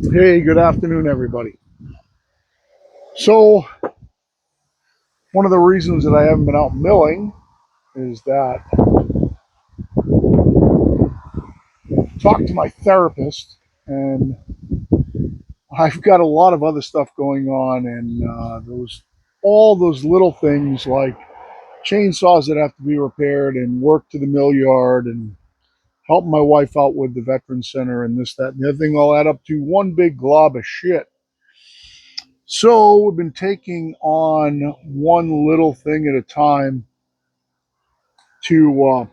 Hey, good afternoon, everybody. So, one of the reasons that I haven't been out milling is that I talked to my therapist, and I've got a lot of other stuff going on, and those all those little things like chainsaws that have to be repaired, and work to the mill yard, and helping my wife out with the veteran center, and this, that, and the other thing all add up to one big glob of shit. So, we've been taking on one little thing at a time to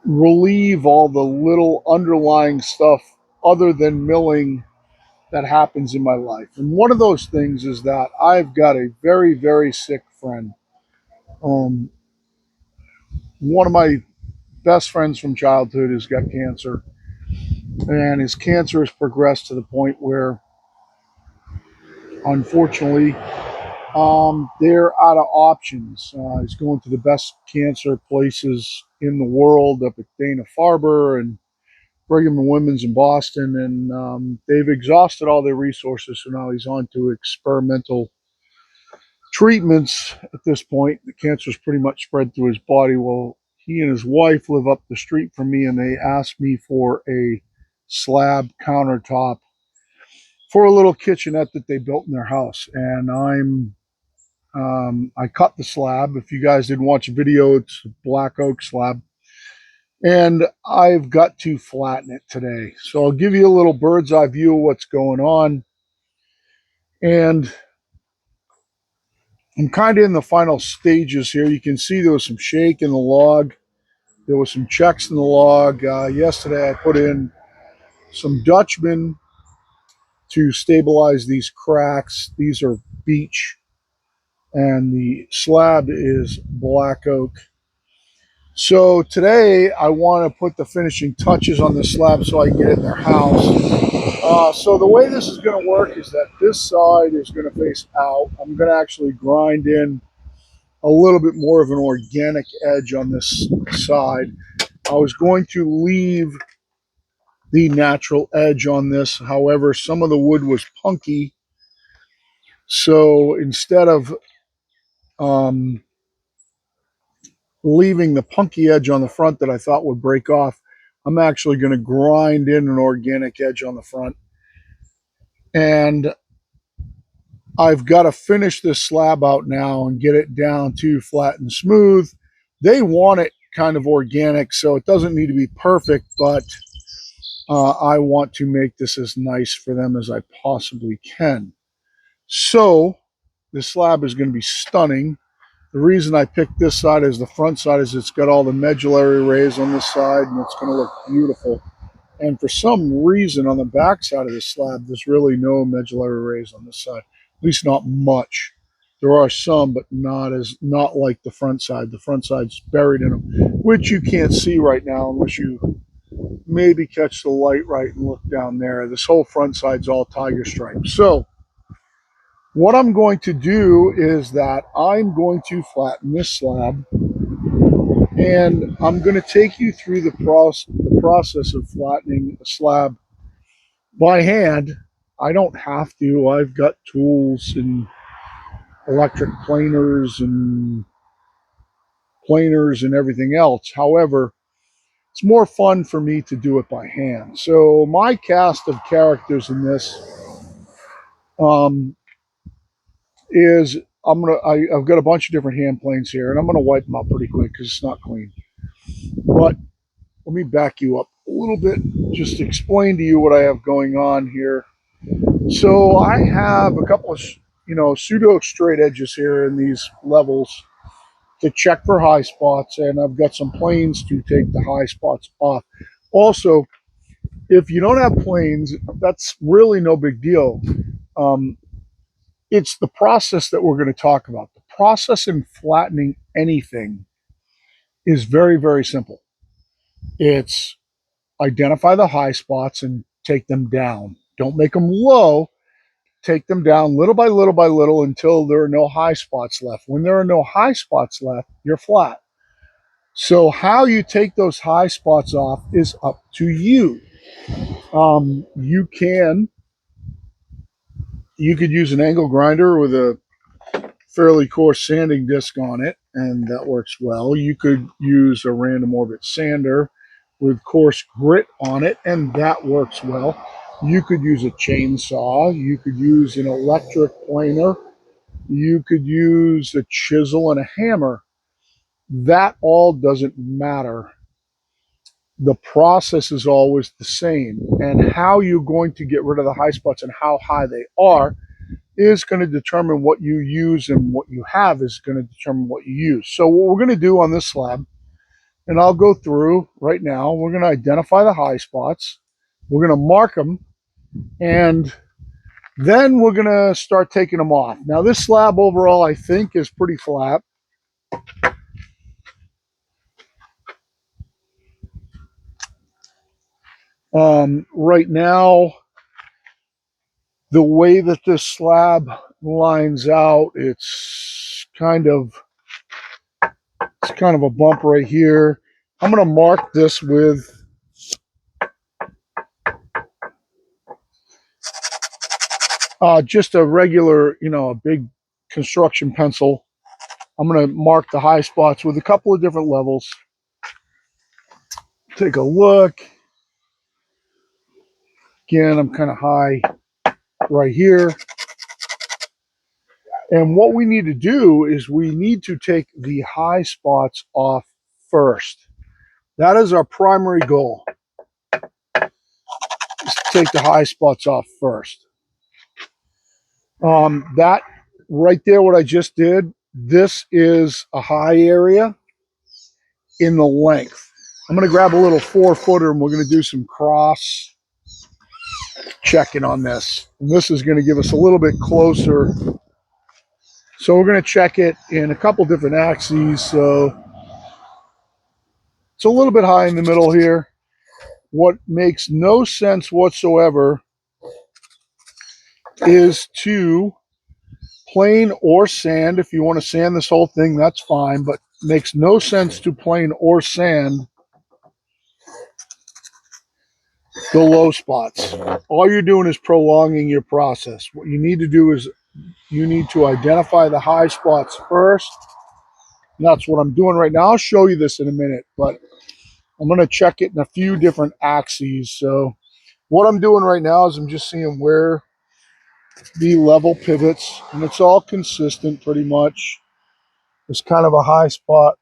relieve all the little underlying stuff other than milling that happens in my life. And one of those things is that I've got a very, very sick friend. Um, One of my best friends from childhood has got cancer, and his cancer has progressed to the point where, unfortunately, they're out of options. He's going to the best cancer places in the world up at Dana Farber and Brigham and Women's in Boston, and they've exhausted all their resources. So now he's on to experimental treatments. At this point, the cancer's pretty much spread through his body. Well, he and his wife live up the street from me, and they asked me for a slab countertop for a little kitchenette that they built in their house. And I cut the slab. If you guys didn't watch the video, it's a black oak slab, and I've got to flatten it today. So I'll give you a little bird's eye view of what's going on. And I'm kind of in the final stages here. You can see there was some shake in the log. There was some checks in the log. Yesterday I put in some Dutchman to stabilize these cracks. These are beech, and the slab is black oak. So today I want to put the finishing touches on the slab so I can get it in their house. So the way this is going to work is that this side is going to face out. I'm going to actually grind in a little bit more of an organic edge on this side. I was going to leave the natural edge on this. However, some of the wood was punky. So instead of um, leaving the punky edge on the front that I thought would break off, I'm actually going to grind in an organic edge on the front. And I've got to finish this slab out now and get it down to flat and smooth. They want it kind of organic, so it doesn't need to be perfect, but I want to make this as nice for them as I possibly can. So this slab is going to be stunning. The reason I picked this side as the front side is it's got all the medullary rays on this side, and it's going to look beautiful. And for some reason on the back side of the slab, there's really no medullary rays on this side, at least not much. There are some, but not like the front side. The front side's buried in them, which you can't see right now unless you maybe catch the light right and look down there. This whole front side's all tiger stripes. So what I'm going to do is that I'm going to flatten this slab, and I'm going to take you through the process of flattening a slab by hand. I don't have to. I've got tools and electric planers and everything else. However, it's more fun for me to do it by hand. So my cast of characters in this um, is I've got a bunch of different hand planes here, and I'm gonna wipe them out pretty quick because it's not clean. But let me back you up a little bit, just to explain to you what I have going on here. So I have a couple of pseudo straight edges here in these levels to check for high spots, and I've got some planes to take the high spots off. Also, if you don't have planes, that's really no big deal. Um, it's the process that we're going to talk about. The process in flattening anything is very, very simple. It's identify the high spots and take them down. Don't make them low. Take them down little by little by little until there are no high spots left. When there are no high spots left, you're flat. So how you take those high spots off is up to you. You can, you could use an angle grinder with a fairly coarse sanding disc on it, and that works well. You could use a random orbit sander with coarse grit on it, and that works well. You could use a chainsaw. You could use an electric planer. You could use a chisel and a hammer. That all doesn't matter. The process is always the same. And how you're going to get rid of the high spots and how high they are is going to determine what you use, and what you have is going to determine what you use. So what we're going to do on this slab, and I'll go through right now, we're going to identify the high spots. We're going to mark them, and then we're going to start taking them off. Now this slab overall, I think, is pretty flat. Right now, the way that this slab lines out, it's kind of a bump right here. I'm going to mark this with just a regular, a big construction pencil. I'm going to mark the high spots with a couple of different levels. Take a look. Again, I'm kind of high right here. And what we need to do is we need to take the high spots off first. That is our primary goal, is to take the high spots off first. That right there, what I just did, this is a high area in the length. I'm going to grab a little 4-footer and we're going to do some cross checking on this. And this is going to give us a little bit closer. So we're going to check it in a couple different axes. So it's a little bit high in the middle here. What makes no sense whatsoever is to plane or sand. If you want to sand this whole thing, that's fine, but makes no sense to plane or sand the low spots. All you're doing is prolonging your process. What you need to do is you need to identify the high spots first. And that's what I'm doing right now. I'll show you this in a minute, but I'm going to check it in a few different axes. So what I'm doing right now is I'm just seeing where the level pivots, and it's all consistent pretty much. There's kind of a high spot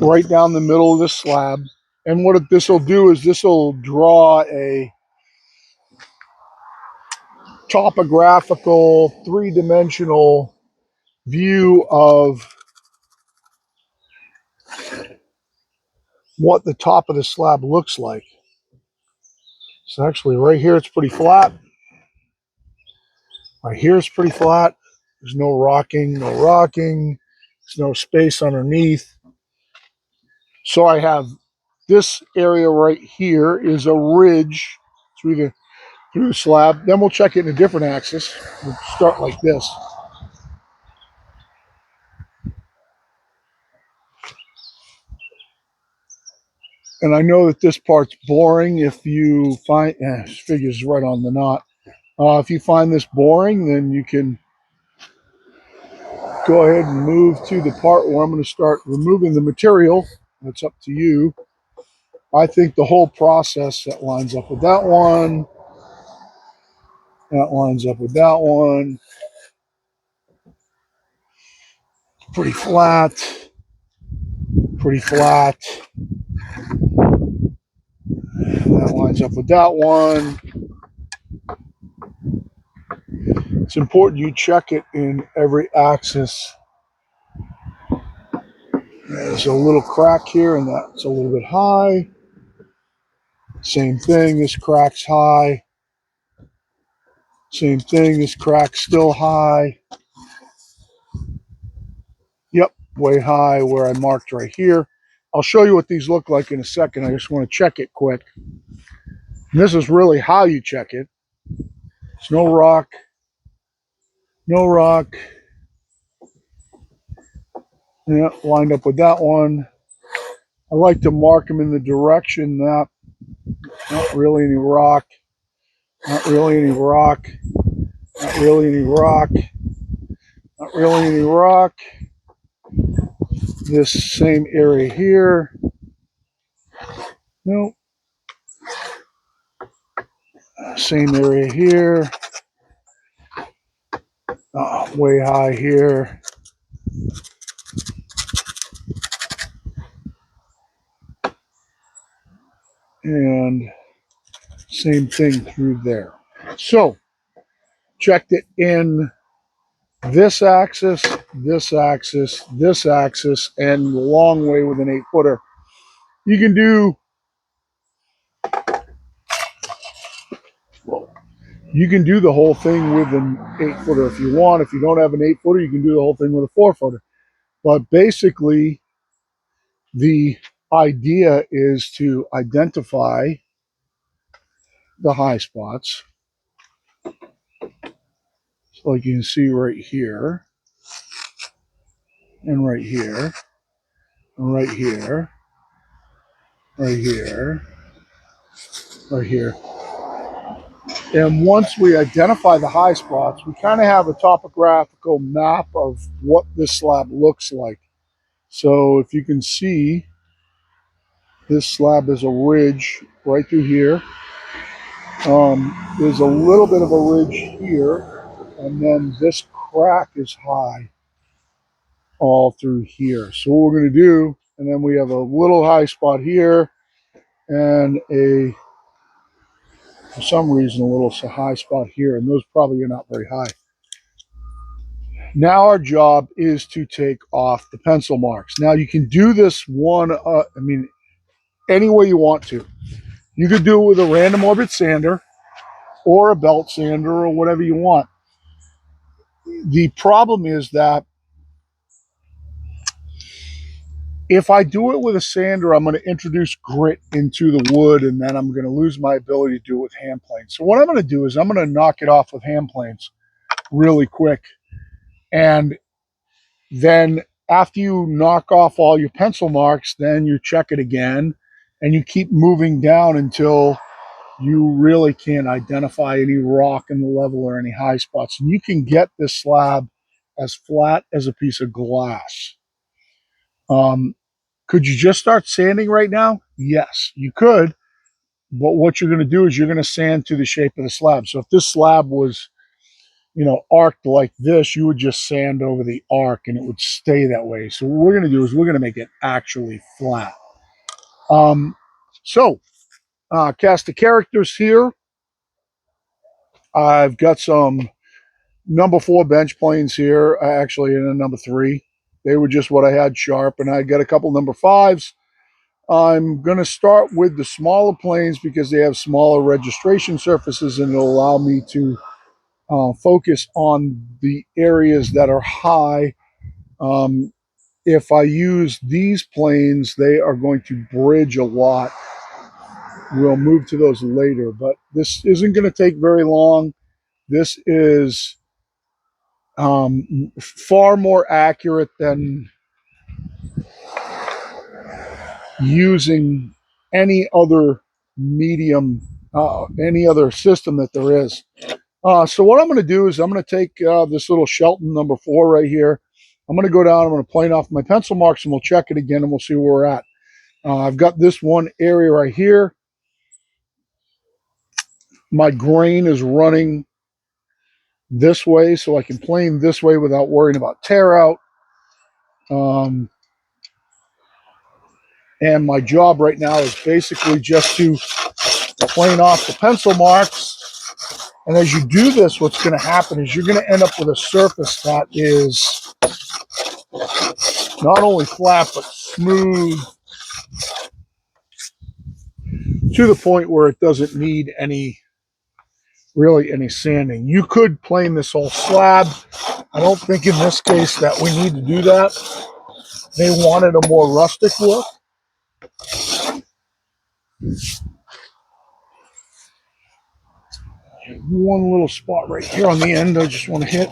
right down the middle of the slab. And what this will do is this will draw a topographical, three-dimensional view of what the top of the slab looks like. So actually right here it's pretty flat. Right here it's pretty flat. There's no rocking, no rocking. There's no space underneath. So I have this area right here is a ridge through the slab. Then we'll check it in a different axis. We'll start like this. And I know that this part's boring. If you find, this figure's right on the knot. If you find this boring, then you can go ahead and move to the part where I'm going to start removing the material. That's up to you. I think the whole process, that lines up with that one. That lines up with that one. Pretty flat. Pretty flat. That lines up with that one. It's important you check it in every axis. There's a little crack here, and that's a little bit high. Same thing, this crack's high. Same thing, this crack's still high. Yep, way high where I marked right here. I'll show you what these look like in a second. I just want to check it quick. And this is really how you check it. There's no rock. No rock. Yeah, lined up with that one. I like to mark them in the direction that not really any rock, not really any rock, not really any rock, not really any rock. This same area here. Nope. Same area here. Way high here. And same thing through there. So, checked it in this axis, this axis, this axis, and the long way with an 8-footer. You can do the whole thing with an 8-footer if you want. If you don't have an 8-footer, you can do the whole thing with a 4-footer. But basically, the idea is to identify the high spots. So like you can see right here, and right here, and right here, right here, right here. And once we identify the high spots, we kind of have a topographical map of what this slab looks like. So if you can see, this slab is a ridge right through here. There's a little bit of a ridge here, and then this crack is high all through here. So what we're going to do, and then we have a little high spot here, and for some reason, a little high spot here, and those probably are not very high. Now our job is to take off the pencil marks. Now you can do this any way you want to. You could do it with a random orbit sander or a belt sander or whatever you want. The problem is that if I do it with a sander, I'm going to introduce grit into the wood, and then I'm going to lose my ability to do it with hand planes. So what I'm going to do is I'm going to knock it off with hand planes really quick. And then after you knock off all your pencil marks, then you check it again, and you keep moving down until you really can't identify any rock in the level or any high spots. And you can get this slab as flat as a piece of glass. Could you just start sanding right now? Yes, you could. But what you're going to do is you're going to sand to the shape of the slab. So if this slab was, arced like this, you would just sand over the arc and it would stay that way. So what we're going to do is we're going to make it actually flat. Cast the characters here. I've got some number 4 bench planes here, actually, and a number 3. They were just what I had sharp, and I got a couple number 5s. I'm going to start with the smaller planes because they have smaller registration surfaces, and it'll allow me to focus on the areas that are high. If I use these planes, they are going to bridge a lot. We'll move to those later, but this isn't going to take very long. This is far more accurate than using any other medium, any other system that there is. So what I'm going to do is I'm going to take this little Shelton number 4 right here. I'm going to go down, I'm going to plane off my pencil marks, and we'll check it again, and we'll see where we're at. I've got this one area right here. My grain is running this way, so I can plane this way without worrying about tear out. And my job right now is basically just to plane off the pencil marks. And as you do this, what's going to happen is you're going to end up with a surface that is not only flat, but smooth to the point where it doesn't need any sanding. You could plane this whole slab. I don't think in this case that we need to do that. They wanted a more rustic look. One little spot right here on the end I just want to hit.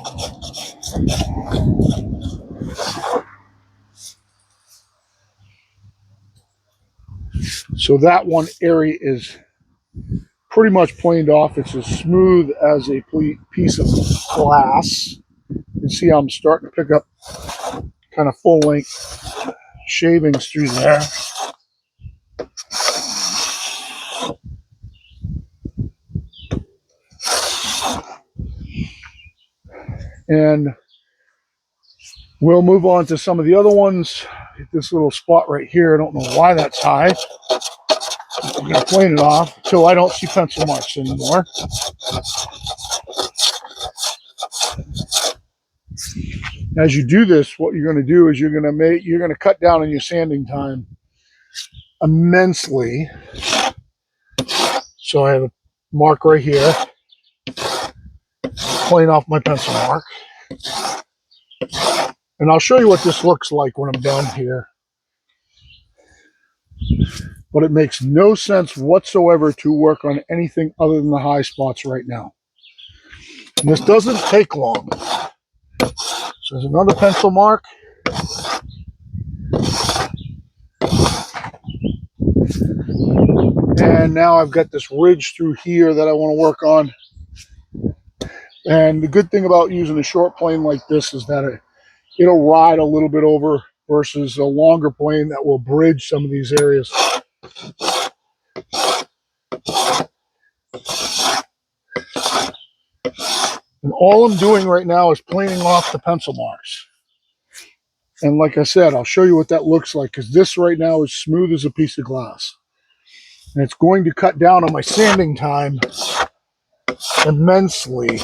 So that one area is pretty much planed off. It's as smooth as a piece of glass. You can see I'm starting to pick up kind of full length shavings through there. And we'll move on to some of the other ones. This little spot right here, I don't know why that's high. I'm going to plane it off until I don't see pencil marks anymore. As you do this, what you're going to do is you're going to cut down on your sanding time immensely. So I have a mark right here, plane off my pencil mark. And I'll show you what this looks like when I'm done here. But it makes no sense whatsoever to work on anything other than the high spots right now. And this doesn't take long. So there's another pencil mark. And now I've got this ridge through here that I want to work on. And the good thing about using a short plane like this is that it'll ride a little bit over versus a longer plane that will bridge some of these areas. And all I'm doing right now is planing off the pencil marks. And like I said, I'll show you what that looks like, because this right now is smooth as a piece of glass. And it's going to cut down on my sanding time immensely.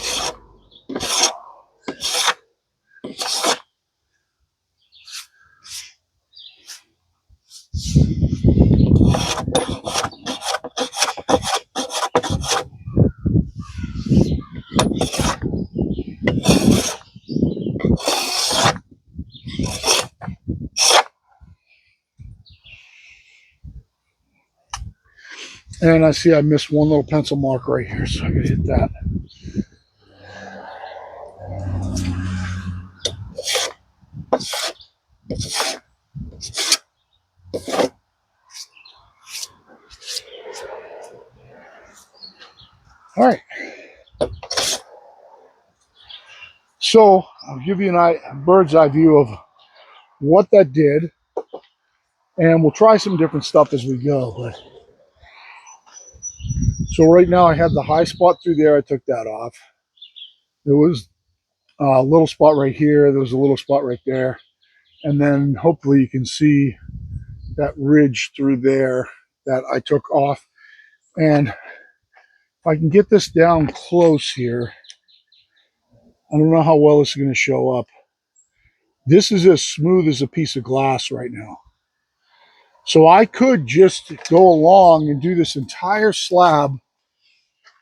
And I see I missed one little pencil mark right here, so I gotta hit that. All right. So I'll give you a bird's eye view of what that did, and we'll try some different stuff as we go. So right now I had the high spot through there. I took that off. There was a little spot right here. There was a little spot right there. And then hopefully you can see that ridge through there that I took off. And if I can get this down close here, I don't know how well this is going to show up. This is as smooth as a piece of glass right now. So I could just go along and do this entire slab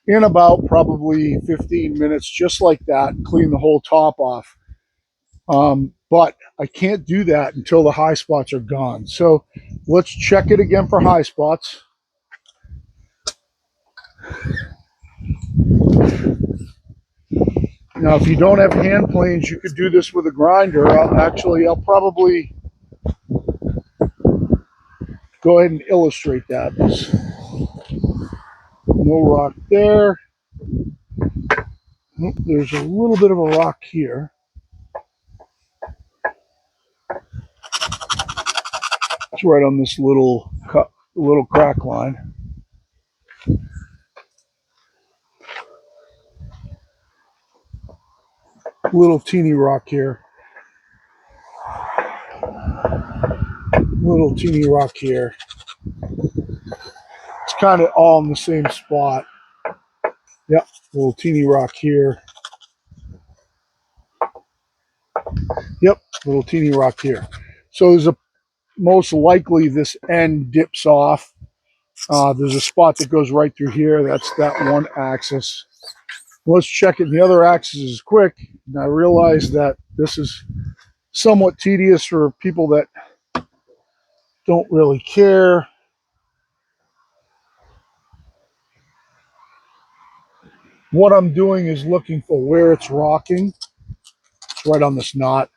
in about probably 15 minutes, just like that, and clean the whole top off. But I can't do that until the high spots are gone. So let's check it again for high spots. Now, if you don't have hand planes, you could do this with a grinder. I'll probably go ahead and illustrate that. There's no rock there. There's a little bit of a rock here. It's right on this little crack line. Little teeny rock here. Little teeny rock here. It's kind of all in the same spot. Yep, little teeny rock here. Yep, little teeny rock here. So there's most likely this end dips off. There's a spot that goes right through here. That's that one axis. Let's check it. The other axis is quick. And I realize that this is somewhat tedious for people that don't really care. What I'm doing is looking for where it's rocking. It's right on this knot.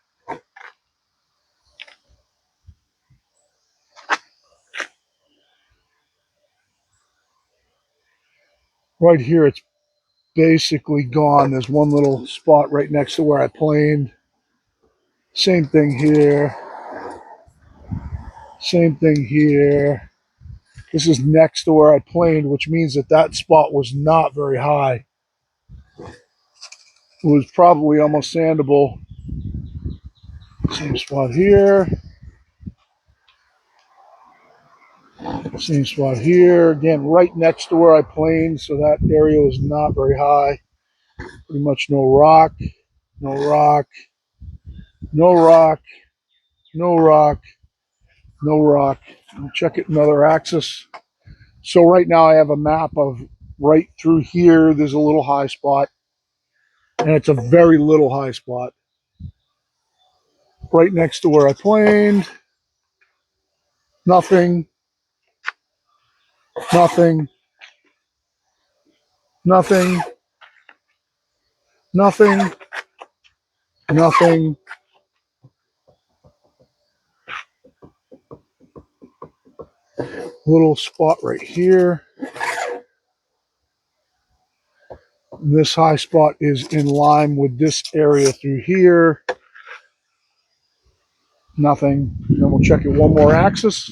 Right here, it's basically gone. There's one little spot right next to where I planed. Same thing here. Same thing here. This is next to where I planed, which means that that spot was not very high. It was probably almost sandable. Same spot here. Same spot here. Again, right next to where I planed, so that area was not very high. Pretty much no rock, no rock, no rock, no rock, no rock. I'll check it another axis. So right now I have a map of right through here. There's a little high spot, and it's a very little high spot. Right next to where I planed, nothing, nothing, nothing, nothing, nothing. Little spot right here. This high spot is in line with this area through here. Nothing. Then we'll check it one more axis.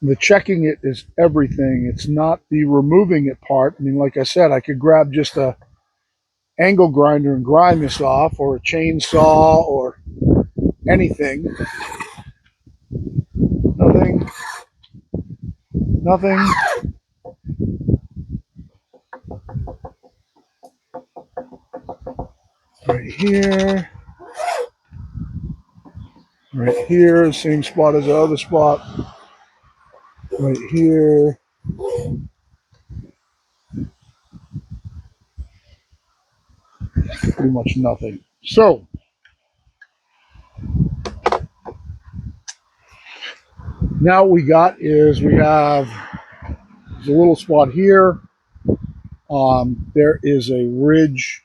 The checking it is everything. It's not the removing it part. I mean, like I said, I could grab just a angle grinder and grind this off, or a chainsaw, or anything. Nothing. Nothing. Right here. Right here. Same spot as the other spot. Right here. Pretty much nothing. So, now what we got is we have there's a little spot here. There is a ridge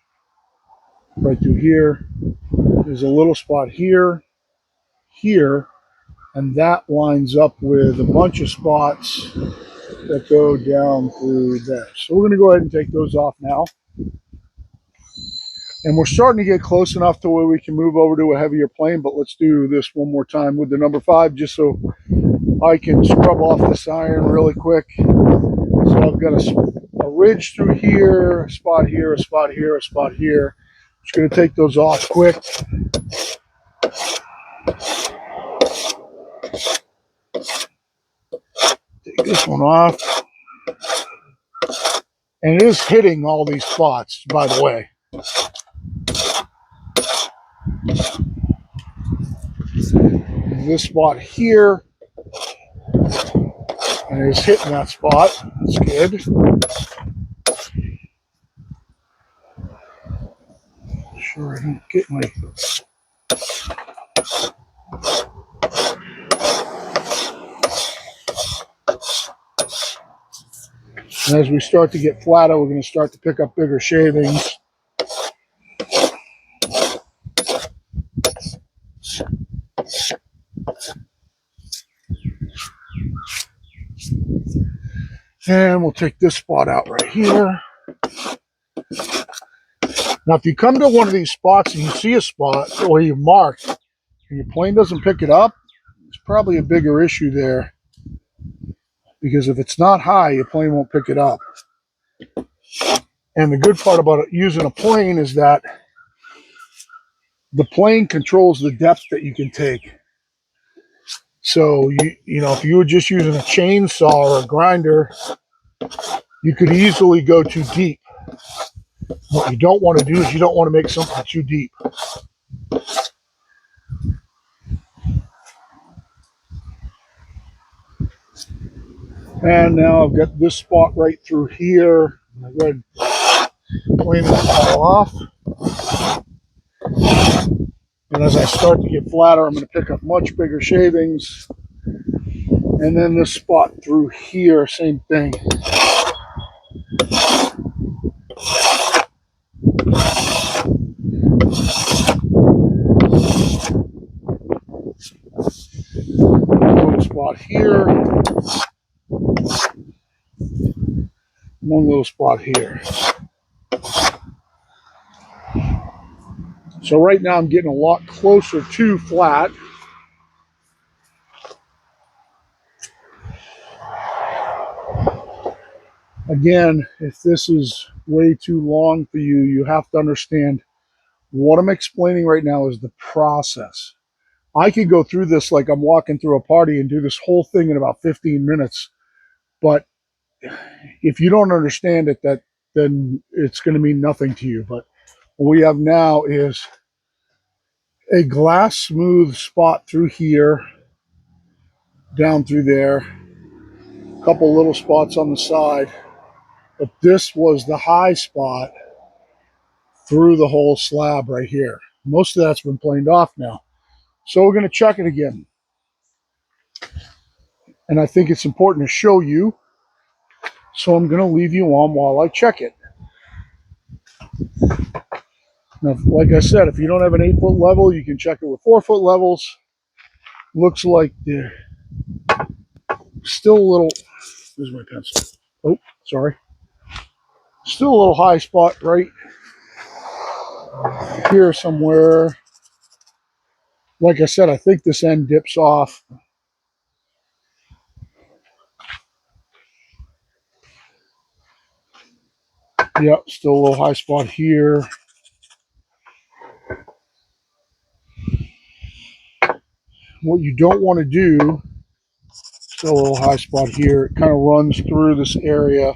right through here. There's a little spot here, here, and that lines up with a bunch of spots that go down through there. So we're going to go ahead and take those off now. And we're starting to get close enough to where we can move over to a heavier plane, but let's do this one more time with the number 5 just so I can scrub off this iron really quick. So I've got a ridge through here, a spot here, a spot here, a spot here. Just going to take those off quick. Take this one off. And it is hitting all these spots, by the way. This spot here, and it's hitting that spot. That's good. Sure I don't get my... And as we start to get flatter, we're going to start to pick up bigger shavings. And we'll take this spot out right here. Now, if you come to one of these spots and you see a spot where you marked and your plane doesn't pick it up, it's probably a bigger issue there. Because if it's not high, your plane won't pick it up. And the good part about using a plane is that the plane controls the depth that you can take. So, you know, if you were just using a chainsaw or a grinder, you could easily go too deep. What you don't want to do is you don't want to make something too deep. And now I've got this spot right through here. I'm going to plane this all off. And as I start to get flatter, I'm going to pick up much bigger shavings. And then this spot through here, same thing. Little spot here. one little spot here. So right now I'm getting a lot closer to flat. Again, if this is way too long for you, you have to understand what I'm explaining right now is the process. I could go through this like I'm walking through a party and do this whole thing in about 15 minutes. But if you don't understand it, then it's going to mean nothing to you. But what we have now is a glass smooth spot through here, down through there, a couple little spots on the side. But this was the high spot through the whole slab right here. Most of that's been planed off now. So we're going to check it again. And I think it's important to show you. So I'm going to leave you on while I check it. Now, like I said, if you don't have an 8-foot level, you can check it with 4-foot levels. Looks like they're still a little, where's my pencil? Oh, sorry. Still a little high spot right here somewhere. Like I said, I think this end dips off. Yep, still a little high spot here. What you don't want to do, still a little high spot here. It kind of runs through this area.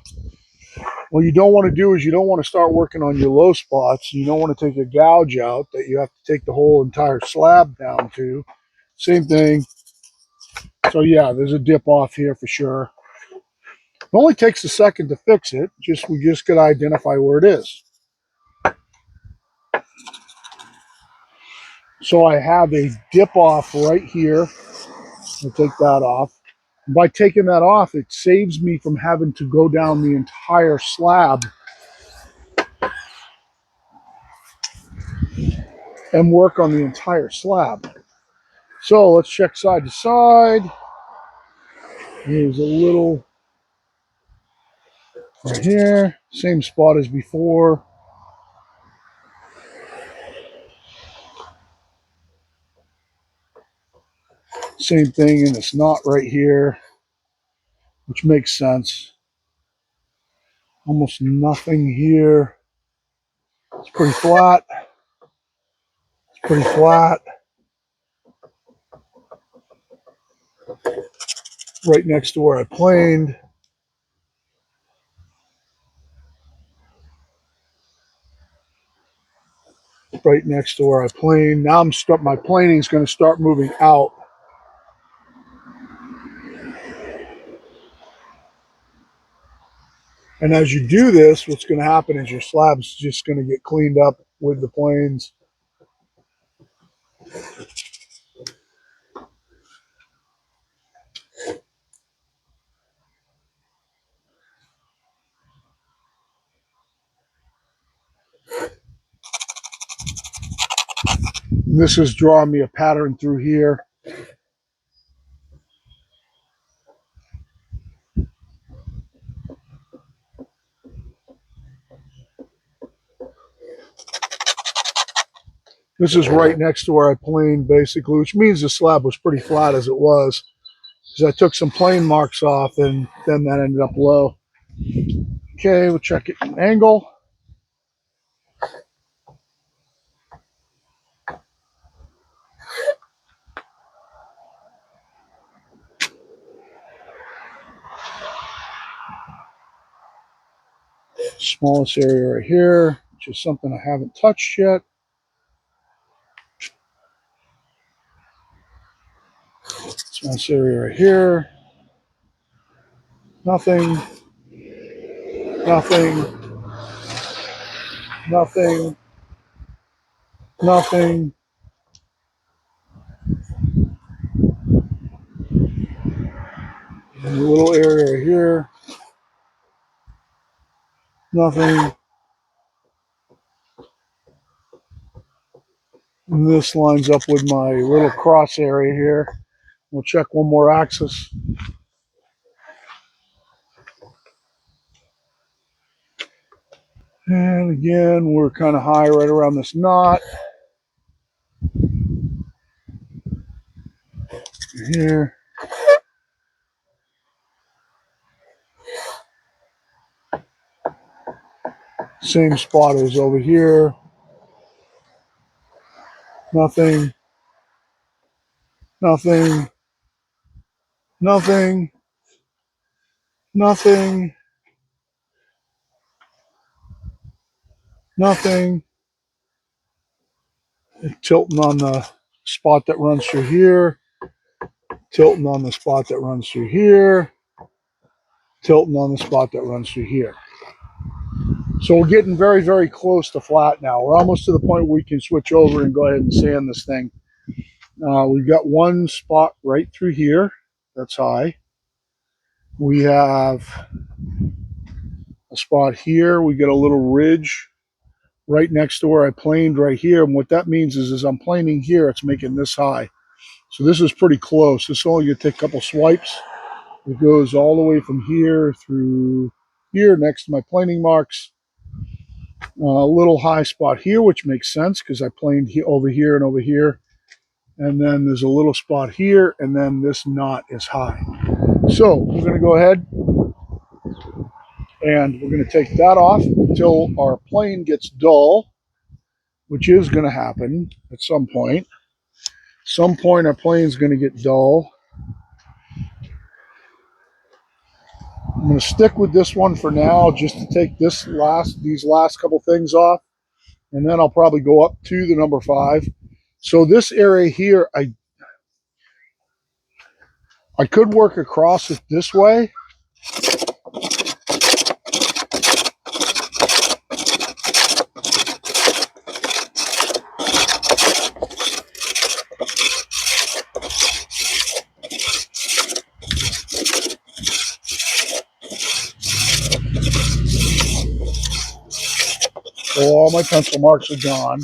What you don't want to do is you don't want to start working on your low spots. You don't want to take a gouge out that you have to take the whole entire slab down to. Same thing. So yeah, there's a dip off here for sure. It only takes a second to fix it. We just got to identify where it is. So I have a dip off right here. I'll take that off. And by taking that off, it saves me from having to go down the entire slab and work on the entire slab. So let's check side to side. Here's a little right here, same spot as before. Same thing in this knot right here, which makes sense. Almost nothing here. It's pretty flat. It's pretty flat. Right next to where I planed. Right next to where I planed. Now my planing is going to start moving out. And as you do this, what's going to happen is your slab's just going to get cleaned up with the planes. This is drawing me a pattern through here. This is right next to where I planed, basically, which means the slab was pretty flat as it was. Because I took some plane marks off, and then that ended up low. Okay, we'll check it in angle. Smallest area right here, which is something I haven't touched yet. Smallest area right here. Nothing. Nothing. Nothing. Nothing. And a little area right here. Nothing. And this lines up with my little cross area here. We'll check one more axis. And again, we're kind of high right around this knot. Here. Same spot as over here. Nothing. Nothing. Nothing. Nothing. Nothing. Tilting on the spot that runs through here. Tilting on the spot that runs through here. Tilting on the spot that runs through here. So we're getting very, very close to flat now. We're almost to the point where we can switch over and go ahead and sand this thing. We've got one spot right through here. That's high. We have a spot here. We get a little ridge right next to where I planed right here. And what that means is as I'm planing here, it's making this high. So this is pretty close. This is only going to take a couple swipes. It goes all the way from here through here next to my planing marks. A little high spot here, which makes sense because I planed over here and over here. And then there's a little spot here, and then this knot is high. So we're going to go ahead and we're going to take that off until our plane gets dull, which is going to happen at some point. Some point our plane's going to get dull. I'm going to stick with this one for now just to take these last couple things off, and then I'll probably go up to the number 5. So this area here, I could work across it this way. So all my pencil marks are gone.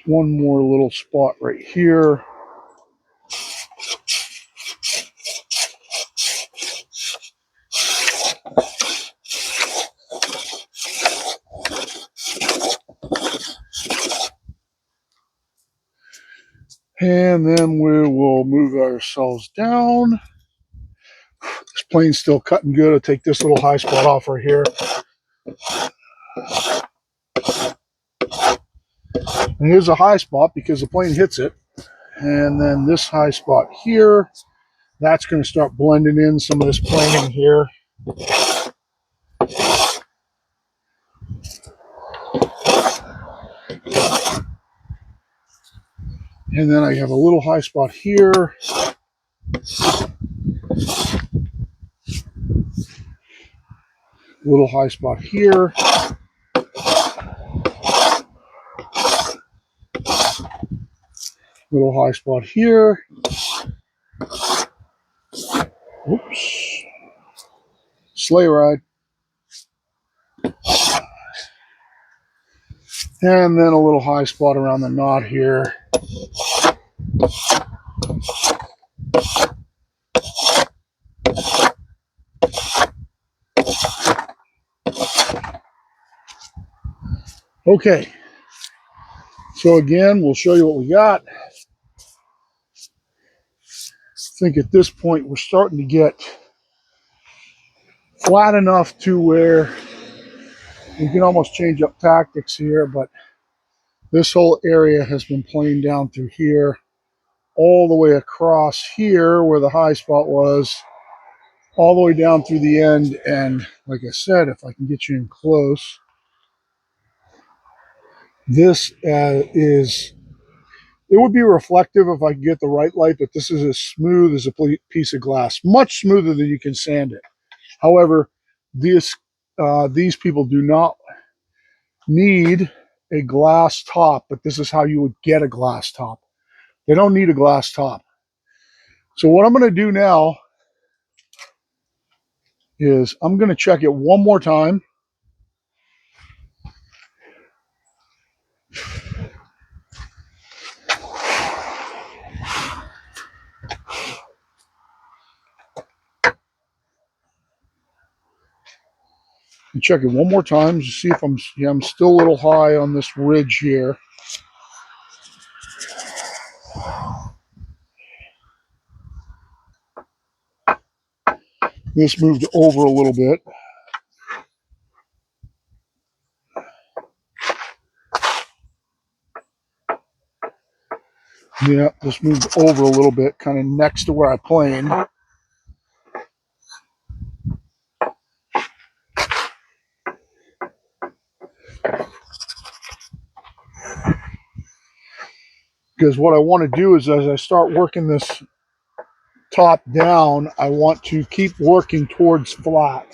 One more little spot right here. And then we will move ourselves down. This plane's still cutting good. I'll take this little high spot off right here. And here's a high spot because the plane hits it. And then this high spot here, that's going to start blending in some of this planing here. And then I have a little high spot here. Little high spot here. Little high spot here. Oops. Sleigh ride. And then a little high spot around the knot here. Okay. So again, we'll show you what we got. I think at this point we're starting to get flat enough to where we can almost change up tactics here, but this whole area has been planed down through here, all the way across here where the high spot was, all the way down through the end. And like I said, if I can get you in close, this it would be reflective if I could get the right light, but this is as smooth as a piece of glass, much smoother than you can sand it. However, these people do not need a glass top, but this is how you would get a glass top. They don't need a glass top. So what I'm going to do now is I'm going to check it one more time. And check it one more time to see if I'm still a little high on this ridge here. This moved over a little bit. Yeah, this moved over a little bit, kind of next to where I planed. Because what I want to do is as I start working this top down, I want to keep working towards flat.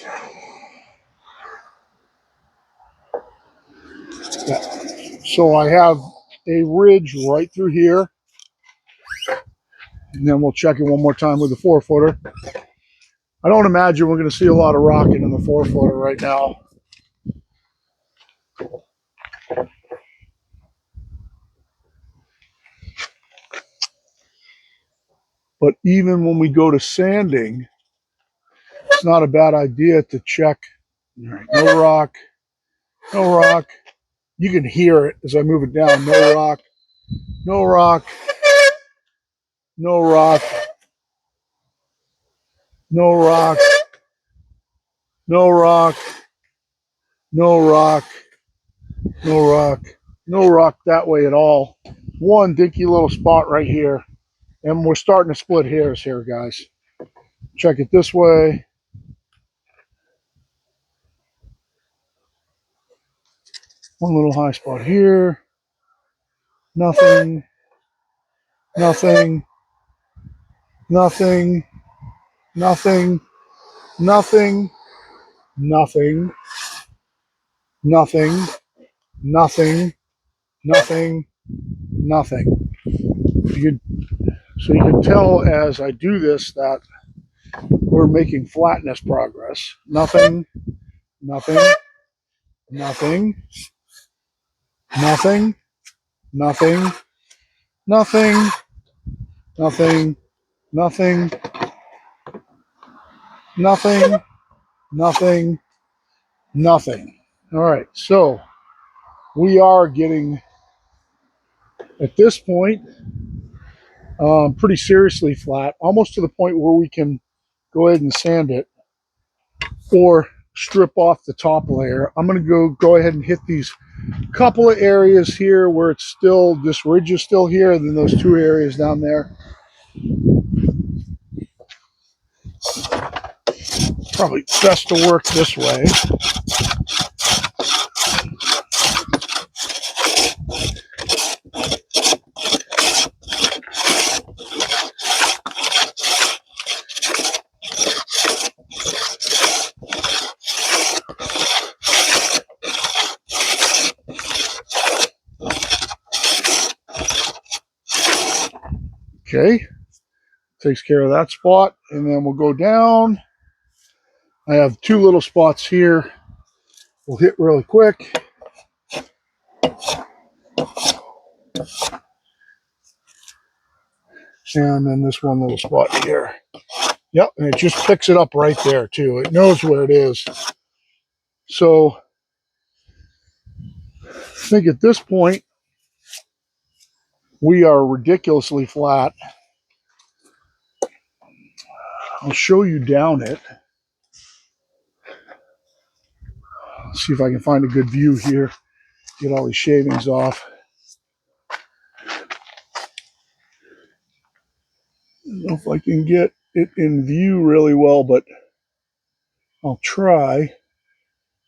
Yeah. So I have a ridge right through here. And then we'll check it one more time with the 4-footer. I don't imagine we're going to see a lot of rocking in the 4-footer right now. But even when we go to sanding, it's not a bad idea to check. All right, no rock, no rock. You can hear it as I move it down. No rock, no rock, no rock, no rock, no rock, no rock, no rock, no rock that way at all. One dinky little spot right here. And we're starting to split hairs here, guys. Check it this way. One little high spot here. Nothing, nothing, nothing, nothing, nothing, nothing, nothing, nothing, nothing, nothing. So you can tell as I do this that we're making flatness progress. Nothing, nothing, nothing, nothing, nothing, nothing, nothing, nothing, nothing, nothing, nothing. All right, so we are getting, at this point, pretty seriously flat, almost to the point where we can go ahead and sand it or strip off the top layer. I'm going to go ahead and hit these couple of areas here where it's still, this ridge is still here, and then those 2 areas down there. Probably best to work this way. Okay, takes care of that spot, and then we'll go down. I have 2 little spots here. We'll hit really quick. And then this one little spot here. Yep, and it just picks it up right there too. It knows where it is. So I think at this point, we are ridiculously flat. I'll show you down it. Let's see if I can find a good view here. Get all these shavings off. I don't know if I can get it in view really well, but I'll try.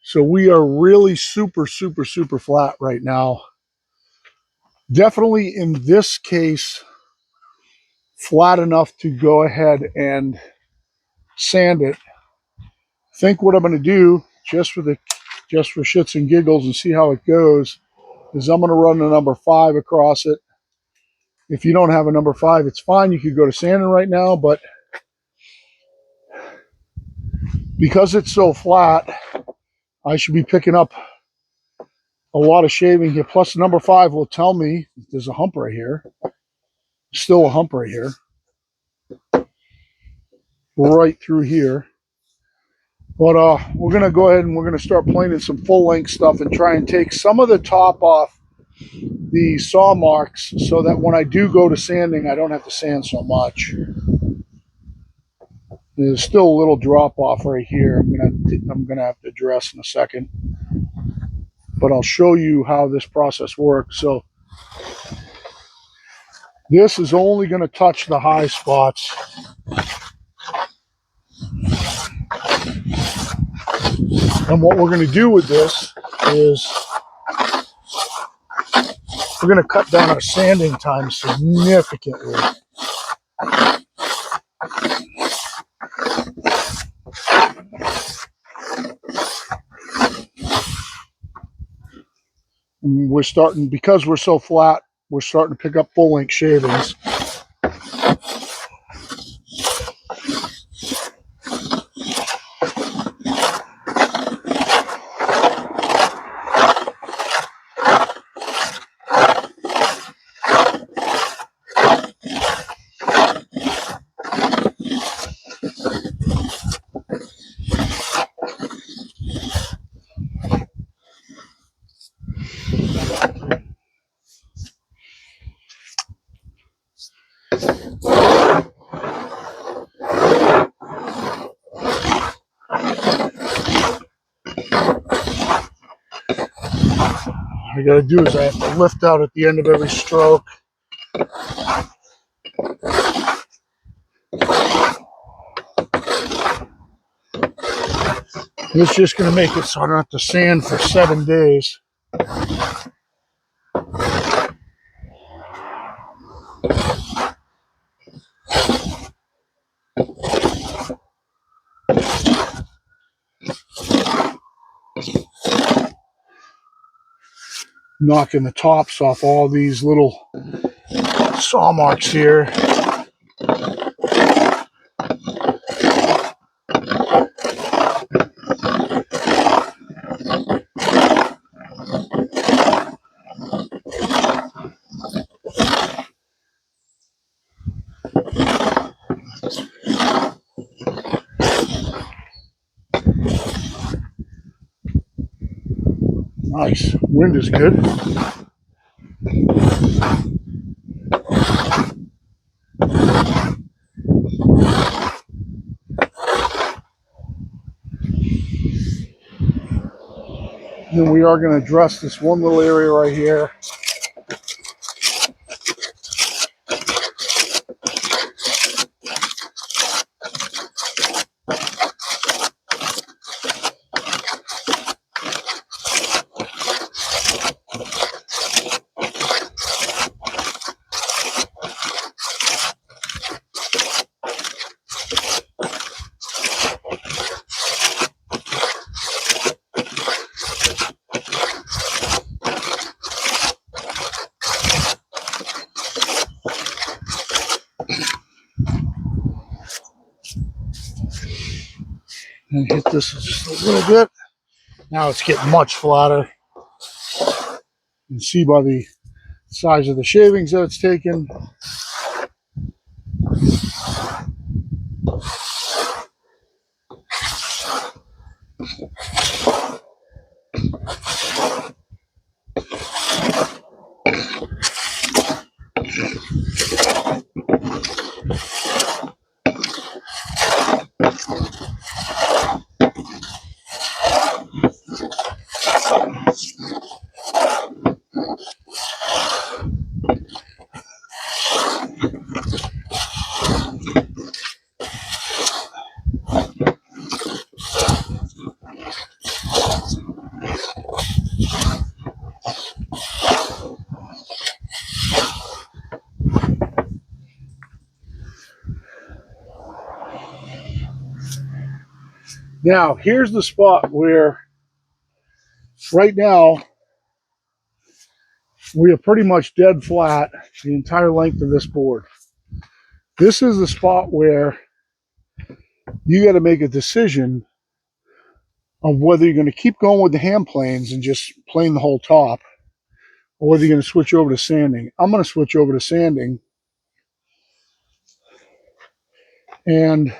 So we are really super, super, super flat right now. Definitely in this case, flat enough to go ahead and sand it. I think what I'm going to do, just for shits and giggles and see how it goes, is I'm going to run the number 5 across it. If you don't have a number 5, it's fine. You could go to sanding right now, but because it's so flat, I should be picking up a lot of shaving here. Plus, number 5 will tell me there's a hump right here. Still a hump right here. Right through here. But we're going to go ahead and we're going to start planing some full-length stuff and try and take some of the top off the saw marks so that when I do go to sanding, I don't have to sand so much. There's still a little drop off right here. I'm gonna have to address in a second, but I'll show you how this process works. So this is only going to touch the high spots. And what we're going to do with this is we're going to cut down our sanding time significantly. And we're starting, because we're so flat, we're starting to pick up full-length shavings. What I got to do is I have to lift out at the end of every stroke. It's just going to make it so I don't have to sand for 7 days. Knocking the tops off all these little saw marks here. Nice. Wind is good. And we are going to address this one little area right here. And hit this just a little bit. Now it's getting much flatter. You can see by the size of the shavings that it's taken. Now, here's the spot where right now we are pretty much dead flat the entire length of this board. This is the spot where you got to make a decision of whether you're going to keep going with the hand planes and just plane the whole top, or whether you're going to switch over to sanding. I'm going to switch over to sanding. And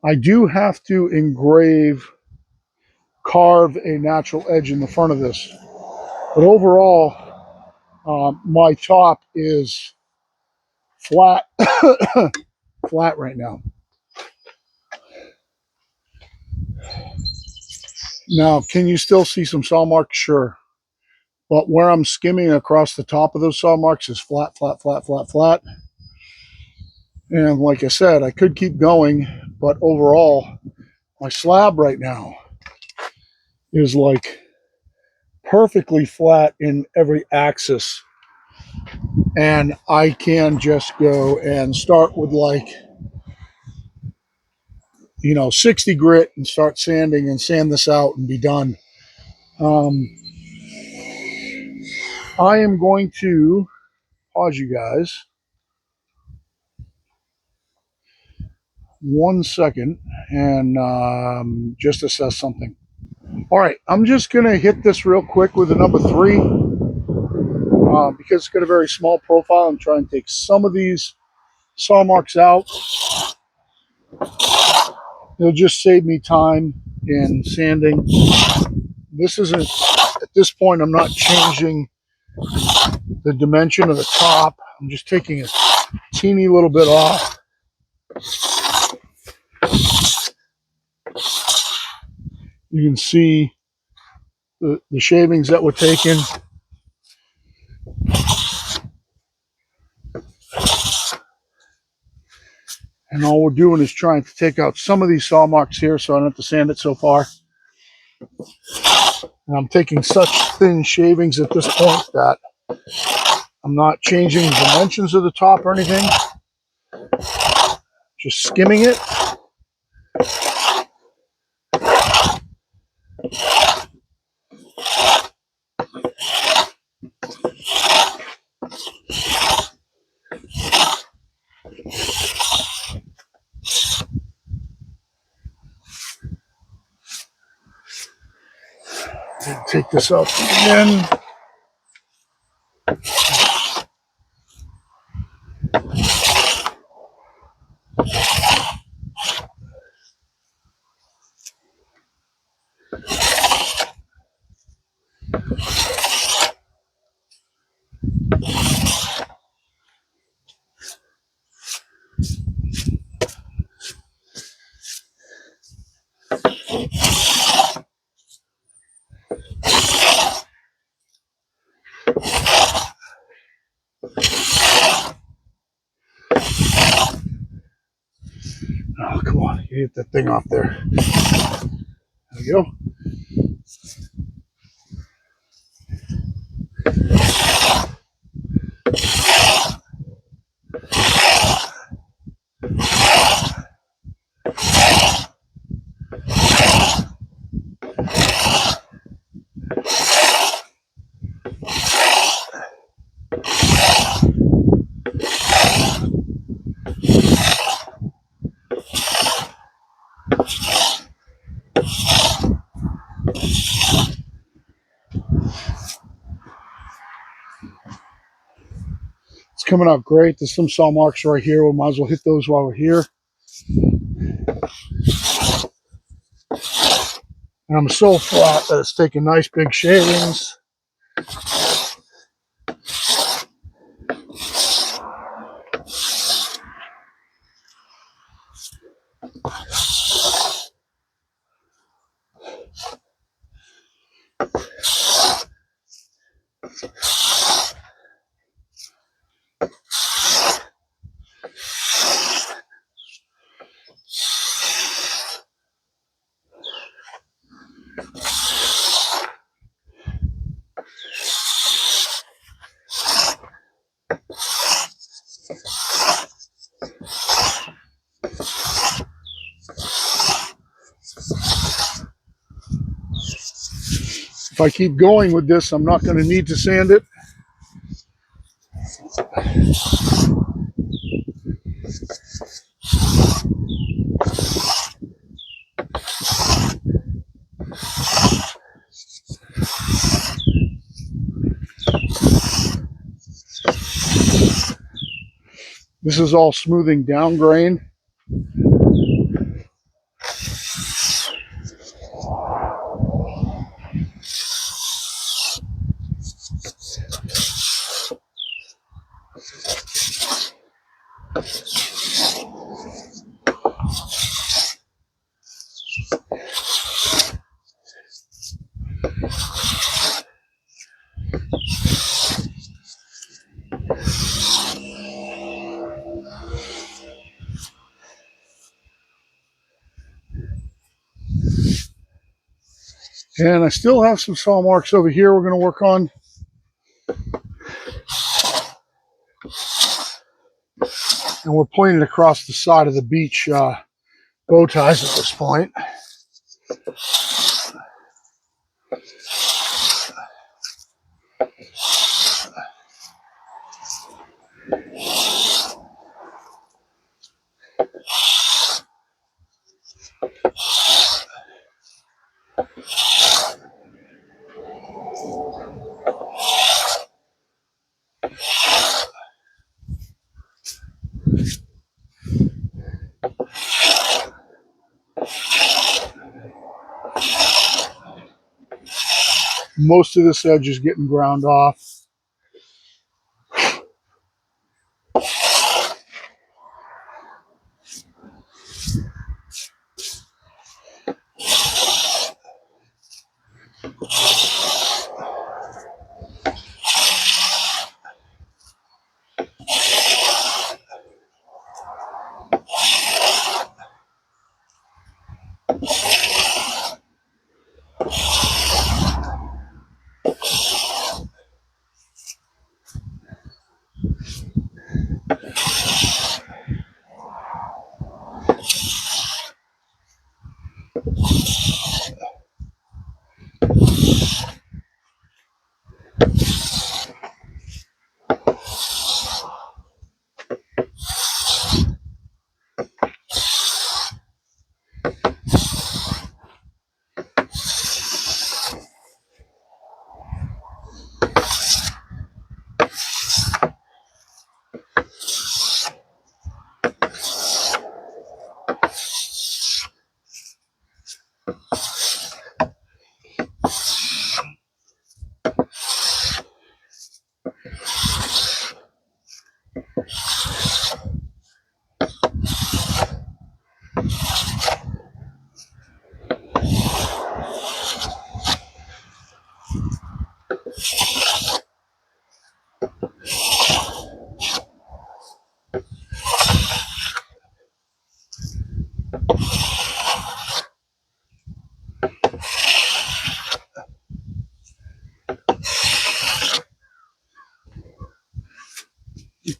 I do have to engrave carve a natural edge in the front of this. But overall, my top is flat, flat right now. Now, can you still see some saw marks? Sure. But where I'm skimming across the top of those saw marks is flat, flat, flat, flat, flat. And like I said, I could keep going, but overall, my slab right now is like perfectly flat in every axis. And I can just go and start with like, 60 grit and start sanding and sand this out and be done. I am going to pause you guys 1 second and just assess something. All right, I'm just going to hit this real quick with a number 3 because it's got a very small profile and try and take some of these saw marks out. It'll just save me time in sanding. This isn't, at this point, I'm not changing the dimension of the top. I'm just taking a teeny little bit off. You can see the shavings that were taken. And all we're doing is trying to take out some of these saw marks here so I don't have to sand it so far. And I'm taking such thin shavings at this point that I'm not changing the dimensions of the top or anything. Just skimming it. Take this out again. Oh, come on. You get that thing off there. There we go. It's coming out great. There's some saw marks right here. We might as well hit those while we're here. And I'm so flat that it's taking nice big shavings. If I keep going with this, I'm not going to need to sand it. This is all smoothing down grain. And I still have some saw marks over here we're going to work on. And we're pointing across the side of the beach bow ties at this point. Most of this edge is getting ground off.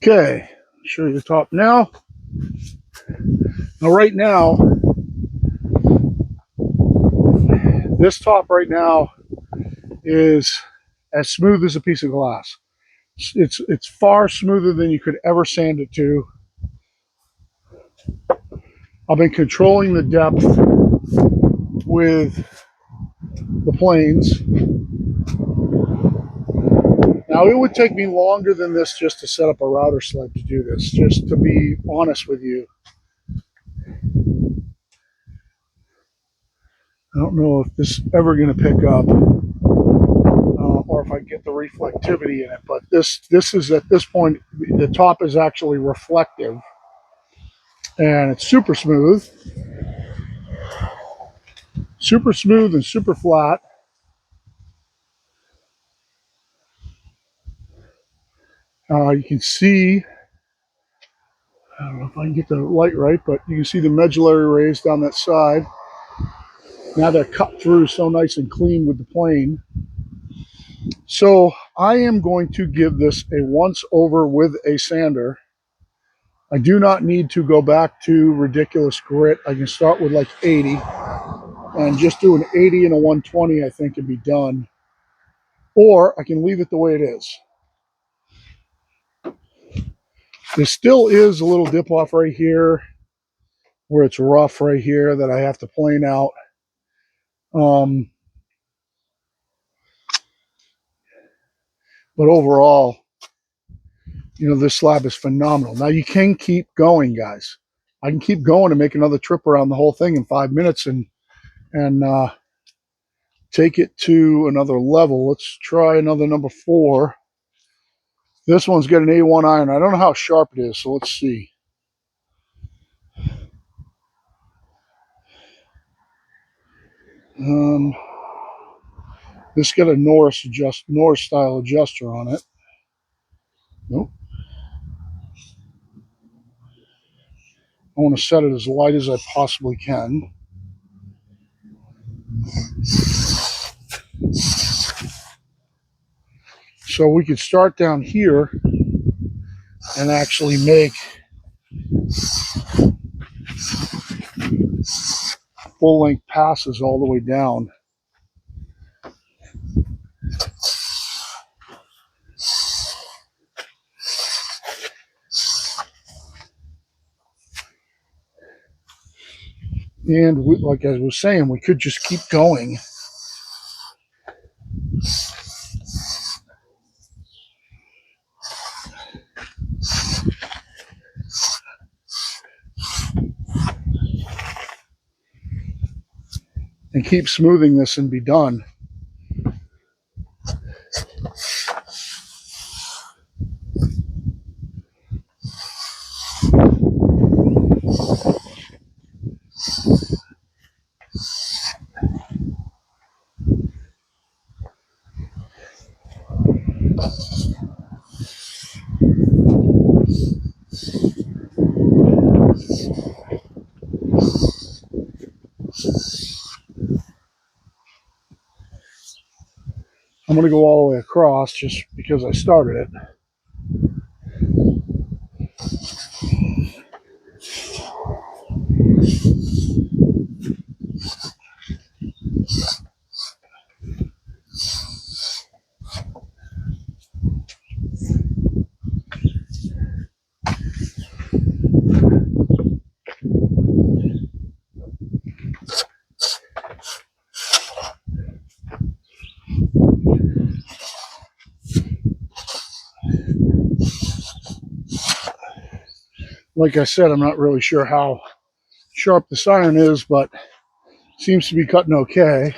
Okay, show you the top now. Now, right now, this top right now is as smooth as a piece of glass. It's far smoother than you could ever sand it to. I've been controlling the depth with the planes. Now, it would take me longer than this just to set up a router sled to do this, just to be honest with you. I don't know if this is ever going to pick up or if I get the reflectivity in it, but this is, at this point, the top is actually reflective and it's super smooth and super flat. You can see, I don't know if I can get the light right, but you can see the medullary rays down that side. Now they're cut through so nice and clean with the plane. So I am going to give this a once over with a sander. I do not need to go back to ridiculous grit. I can start with like 80 and just do an 80 and a 120, I think, and be done. Or I can leave it the way it is. There still is a little dip off right here where it's rough right here that I have to plane out. But overall, you know, this slab is phenomenal. Now you can keep going, guys. I can keep going and make another trip around the whole thing in 5 minutes and take it to another level. Let's try another number 4. This one's got an A1 iron. I don't know how sharp it is, so let's see. This got a Norris style adjuster on it. Nope. I want to set it as light as I possibly can. So we could start down here and actually make full length passes all the way down. And we, like I was saying, we could just keep going. And keep smoothing this and be done. I'm going to go all the way across just because I started it. Like I said, I'm not really sure how sharp this iron is, but seems to be cutting okay.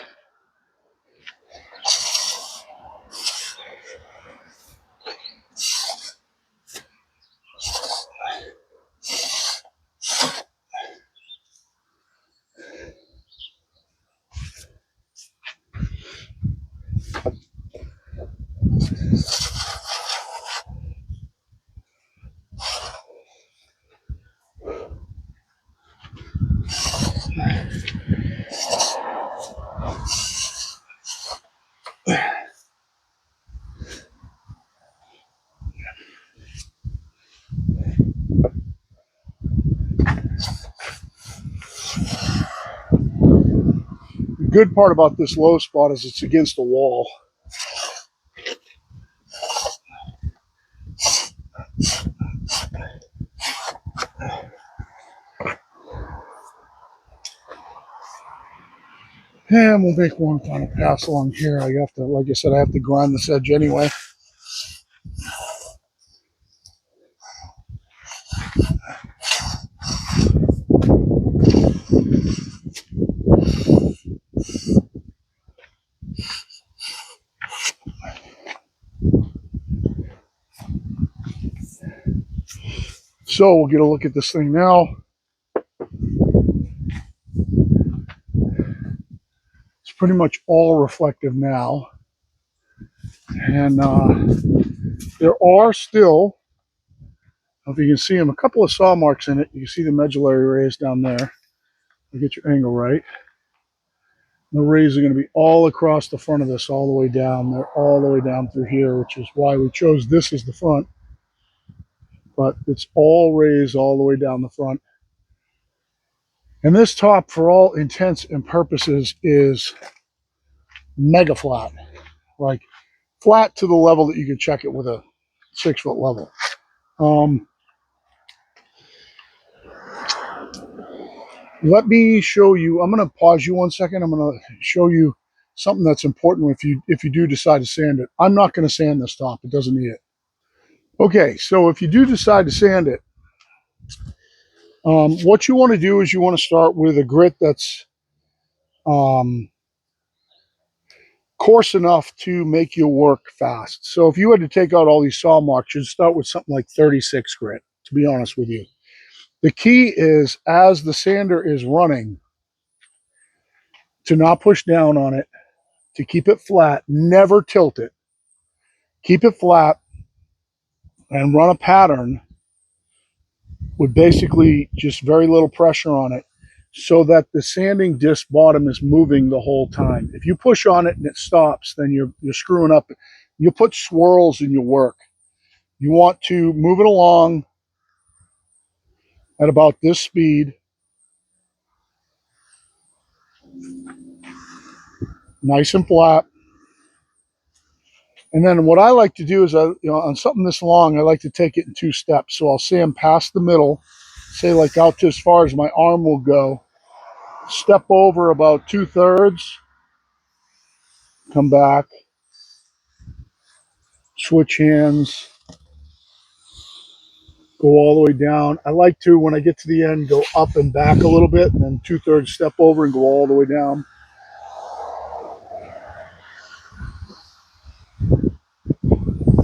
The good part about this low spot is it's against the wall. And we'll make one final pass along here. I have to, like I said, I have to grind this edge anyway. So we'll get a look at this thing now. It's pretty much all reflective now. And there are still, if you can see them, a couple of saw marks in it. You can see the medullary rays down there. You get your angle right. The rays are going to be all across the front of this, all the way down. They're all the way down through here, which is why we chose this as the front. But it's all rays all the way down the front. And this top, for all intents and purposes, is mega flat. Like flat to the level that you can check it with a 6-foot level. Let me show you. I'm going to pause you 1 second. I'm going to show you something that's important if you do decide to sand it. I'm not going to sand this top. It doesn't need it. Okay, so if you do decide to sand it, what you want to do is you want to start with a grit that's coarse enough to make you work fast. So if you had to take out all these saw marks, you'd start with something like 36 grit, to be honest with you. The key is, as the sander is running, to not push down on it, to keep it flat, never tilt it. Keep it flat and run a pattern with basically just very little pressure on it so that the sanding disc bottom is moving the whole time. If you push on it and it stops, then you're screwing up you put swirls in your work. You want to move it along at about this speed, nice and flat. And then what I like to do is, on something this long, I like to take it in 2 steps. So I'll sand past the middle, say like out to as far as my arm will go, step over about 2/3, come back, switch hands, go all the way down. I like to, when I get to the end, go up and back a little bit, and then 2/3 step over and go all the way down.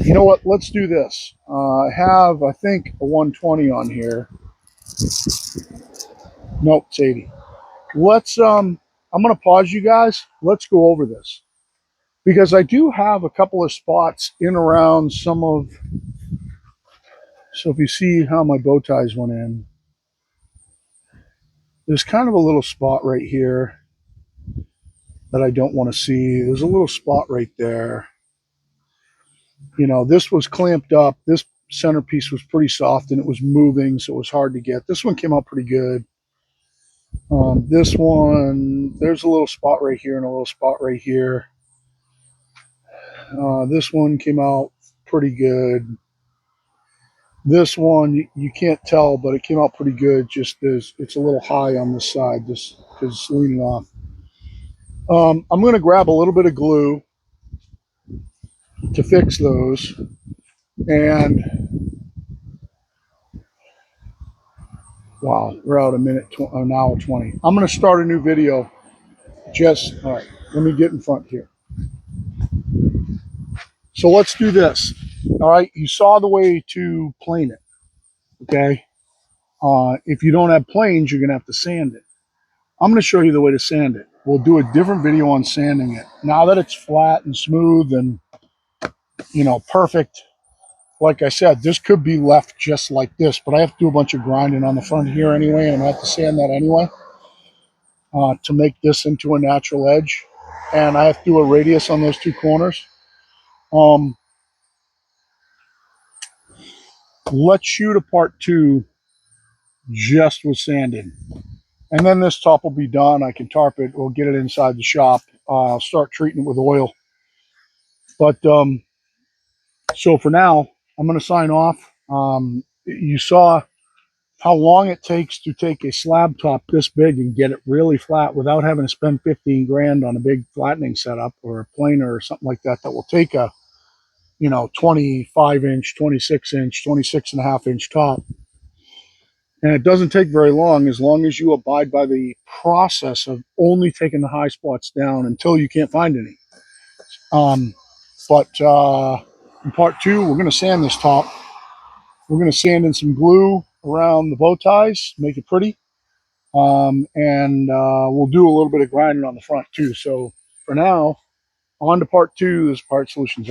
You know what? Let's do this. I have, I think, a 120 on here. Nope, it's 80. Let's, I'm going to pause you guys. Let's go over this. Because I do have a couple of spots in around some of, so if you see how my bow ties went in, there's kind of a little spot right here that I don't want to see. There's a little spot right there. You know, this was clamped up. This centerpiece was pretty soft and it was moving, so it was hard to get. This one came out pretty good. This one, there's a little spot right here and a little spot right here. This one came out pretty good. This one, you can't tell, but it came out pretty good. Just as it's a little high on this side, just because it's leaning off. I'm going to grab a little bit of glue to fix those. And wow, we're out an hour 20. I'm going to start a new video. All right, let me get in front here. So let's do this. All right, you saw the way to plane it. Okay. If you don't have planes, you're going to have to sand it. I'm going to show you the way to sand it. We'll do a different video on sanding it. Now that it's flat and smooth and, perfect, like I said, this could be left just like this, but I have to do a bunch of grinding on the front here anyway, and I have to sand that anyway to make this into a natural edge. And I have to do a radius on those 2 corners. Let's shoot a part 2 just with sanding. And then this top will be done. I can tarp it. We'll get it inside the shop. I'll start treating it with oil. But so for now, I'm going to sign off. You saw how long it takes to take a slab top this big and get it really flat without having to spend 15 grand on a big flattening setup or a planer or something like that will take a 25 inch, 26 inch, 26 and a half inch top. And it doesn't take very long as you abide by the process of only taking the high spots down until you can't find any. But in part 2, we're going to sand this top. We're going to sand in some glue around the bow ties, make it pretty. And we'll do a little bit of grinding on the front too. So for now, on to part 2. This is Part Solutions.